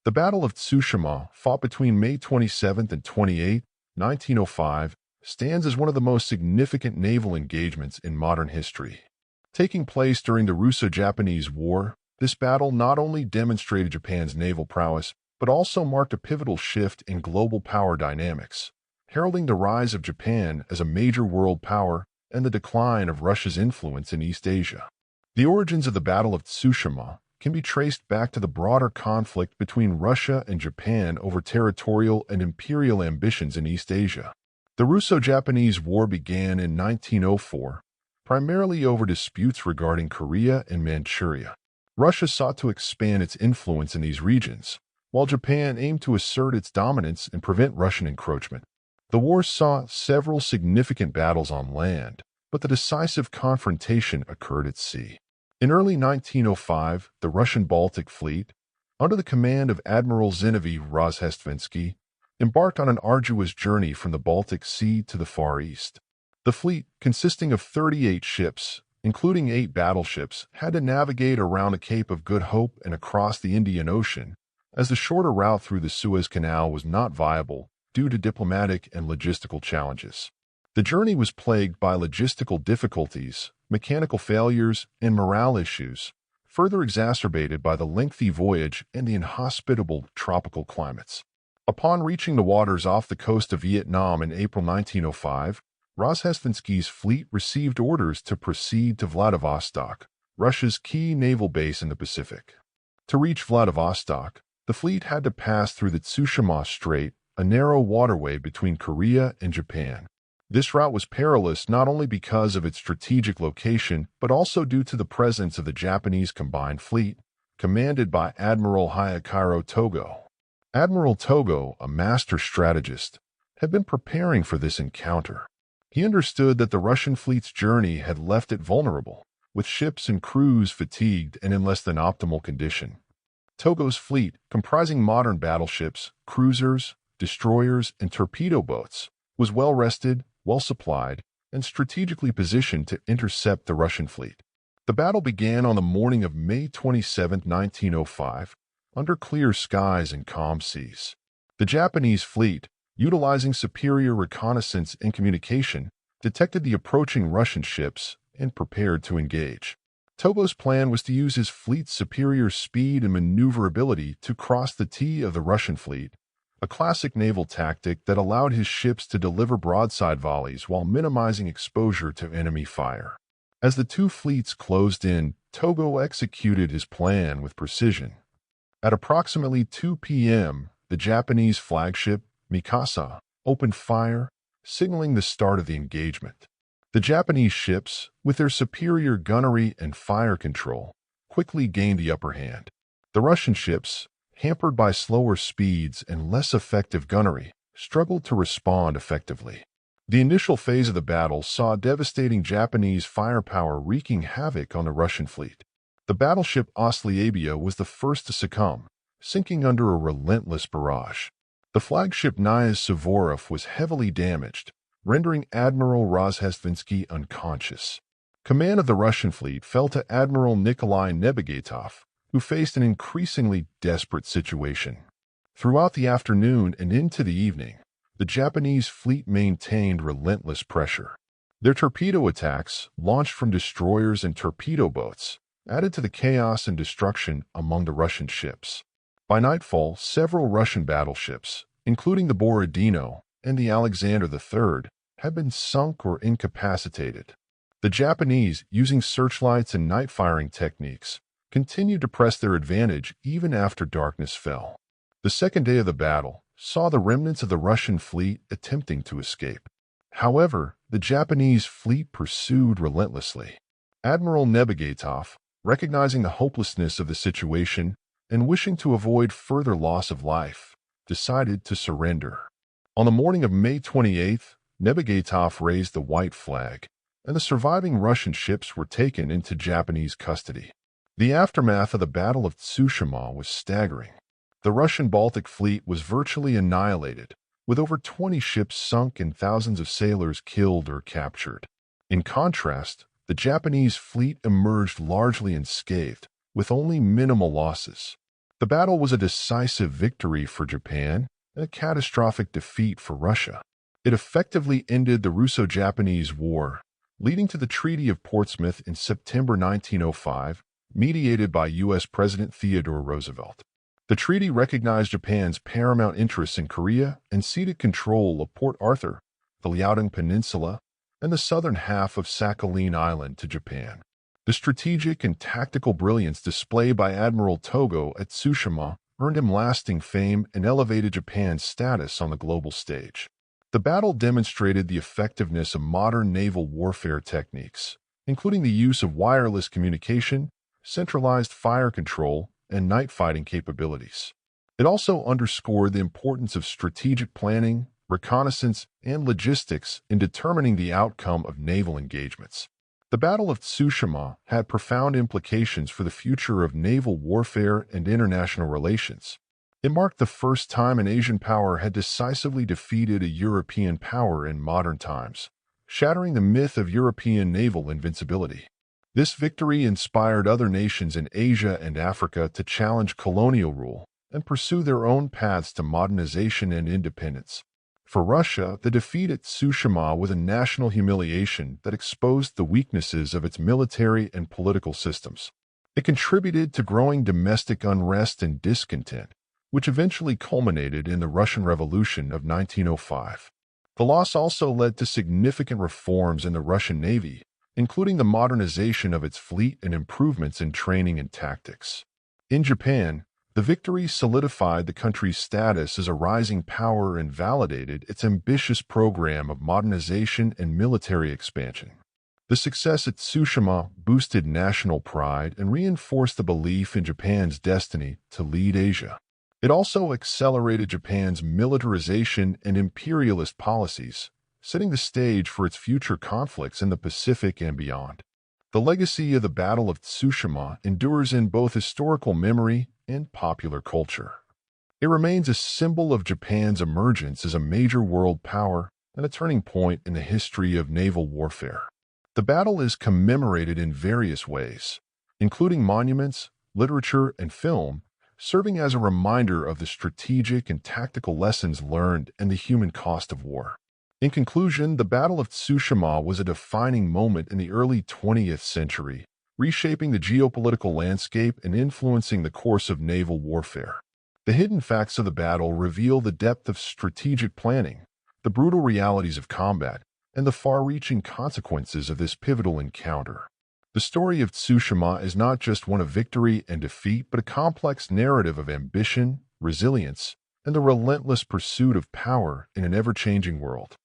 The Battle of Tsushima, fought between May 27th and 28, 1905, stands as one of the most significant naval engagements in modern history. Taking place during the Russo-Japanese War, this battle not only demonstrated Japan's naval prowess, but also marked a pivotal shift in global power dynamics, heralding the rise of Japan as a major world power and the decline of Russia's influence in East Asia. The origins of the Battle of Tsushima can be traced back to the broader conflict between Russia and Japan over territorial and imperial ambitions in East Asia. The Russo-Japanese War began in 1904, primarily over disputes regarding Korea and Manchuria. Russia sought to expand its influence in these regions, while Japan aimed to assert its dominance and prevent Russian encroachment. The war saw several significant battles on land, but the decisive confrontation occurred at sea. In early 1905, the Russian Baltic Fleet, under the command of Admiral Zinovy Rozhestvensky, embarked on an arduous journey from the Baltic Sea to the Far East. The fleet, consisting of 38 ships, including 8 battleships, had to navigate around the Cape of Good Hope and across the Indian Ocean, as the shorter route through the Suez Canal was not viable due to diplomatic and logistical challenges. The journey was plagued by logistical difficulties, mechanical failures, and morale issues, further exacerbated by the lengthy voyage and the inhospitable tropical climates. Upon reaching the waters off the coast of Vietnam in April 1905, Rozhestvensky's fleet received orders to proceed to Vladivostok, Russia's key naval base in the Pacific. To reach Vladivostok, the fleet had to pass through the Tsushima Strait, a narrow waterway between Korea and Japan. This route was perilous not only because of its strategic location, but also due to the presence of the Japanese Combined Fleet, commanded by Admiral Hayakiro Togo. Admiral Togo, a master strategist, had been preparing for this encounter. He understood that the Russian fleet's journey had left it vulnerable, with ships and crews fatigued and in less than optimal condition. Togo's fleet, comprising modern battleships, cruisers, destroyers, and torpedo boats, was well-rested, well-supplied, and strategically positioned to intercept the Russian fleet. The battle began on the morning of May 27, 1905, under clear skies and calm seas. The Japanese fleet, utilizing superior reconnaissance and communication, detected the approaching Russian ships and prepared to engage. Togo's plan was to use his fleet's superior speed and maneuverability to cross the T of the Russian fleet, a classic naval tactic that allowed his ships to deliver broadside volleys while minimizing exposure to enemy fire. As the two fleets closed in, Togo executed his plan with precision. At approximately 2 p.m., the Japanese flagship, Mikasa, opened fire, signaling the start of the engagement. The Japanese ships, with their superior gunnery and fire control, quickly gained the upper hand. The Russian ships, hampered by slower speeds and less effective gunnery, struggled to respond effectively. The initial phase of the battle saw devastating Japanese firepower wreaking havoc on the Russian fleet. The battleship Oslabia was the first to succumb, sinking under a relentless barrage. The flagship Knyaz Suvorov was heavily damaged, rendering Admiral Rozhestvensky unconscious. Command of the Russian fleet fell to Admiral Nikolai Nebegatov, who faced an increasingly desperate situation. Throughout the afternoon and into the evening, the Japanese fleet maintained relentless pressure. Their torpedo attacks, launched from destroyers and torpedo boats, added to the chaos and destruction among the Russian ships. By nightfall, several Russian battleships, including the Borodino and the Alexander III, had been sunk or incapacitated. The Japanese, using searchlights and night firing techniques, continued to press their advantage even after darkness fell. The second day of the battle saw the remnants of the Russian fleet attempting to escape. However, the Japanese fleet pursued relentlessly. Admiral Nebegatov, recognizing the hopelessness of the situation and wishing to avoid further loss of life, decided to surrender. On the morning of May 28th, Nebegatov raised the white flag, and the surviving Russian ships were taken into Japanese custody. The aftermath of the Battle of Tsushima was staggering. The Russian Baltic Fleet was virtually annihilated, with over 20 ships sunk and thousands of sailors killed or captured. In contrast, the Japanese fleet emerged largely unscathed, with only minimal losses. The battle was a decisive victory for Japan and a catastrophic defeat for Russia. It effectively ended the Russo-Japanese War, leading to the Treaty of Portsmouth in September 1905, mediated by U.S. President Theodore Roosevelt. The treaty recognized Japan's paramount interests in Korea and ceded control of Port Arthur, the Liaodong Peninsula, and the southern half of Sakhalin Island to Japan. The strategic and tactical brilliance displayed by Admiral Togo at Tsushima earned him lasting fame and elevated Japan's status on the global stage. The battle demonstrated the effectiveness of modern naval warfare techniques, including the use of wireless communication, centralized fire control, and night fighting capabilities. It also underscored the importance of strategic planning, reconnaissance, and logistics in determining the outcome of naval engagements. The Battle of Tsushima had profound implications for the future of naval warfare and international relations. It marked the first time an Asian power had decisively defeated a European power in modern times, shattering the myth of European naval invincibility. This victory inspired other nations in Asia and Africa to challenge colonial rule and pursue their own paths to modernization and independence. For Russia, the defeat at Tsushima was a national humiliation that exposed the weaknesses of its military and political systems. It contributed to growing domestic unrest and discontent, which eventually culminated in the Russian Revolution of 1905. The loss also led to significant reforms in the Russian Navy, including the modernization of its fleet and improvements in training and tactics. In Japan, the victory solidified the country's status as a rising power and validated its ambitious program of modernization and military expansion. The success at Tsushima boosted national pride and reinforced the belief in Japan's destiny to lead Asia. It also accelerated Japan's militarization and imperialist policies, setting the stage for its future conflicts in the Pacific and beyond. The legacy of the Battle of Tsushima endures in both historical memory and popular culture. It remains a symbol of Japan's emergence as a major world power and a turning point in the history of naval warfare. The battle is commemorated in various ways, including monuments, literature, and film, serving as a reminder of the strategic and tactical lessons learned and the human cost of war. In conclusion, the Battle of Tsushima was a defining moment in the early 20th century, reshaping the geopolitical landscape and influencing the course of naval warfare. The hidden facts of the battle reveal the depth of strategic planning, the brutal realities of combat, and the far-reaching consequences of this pivotal encounter. The story of Tsushima is not just one of victory and defeat, but a complex narrative of ambition, resilience, and the relentless pursuit of power in an ever-changing world.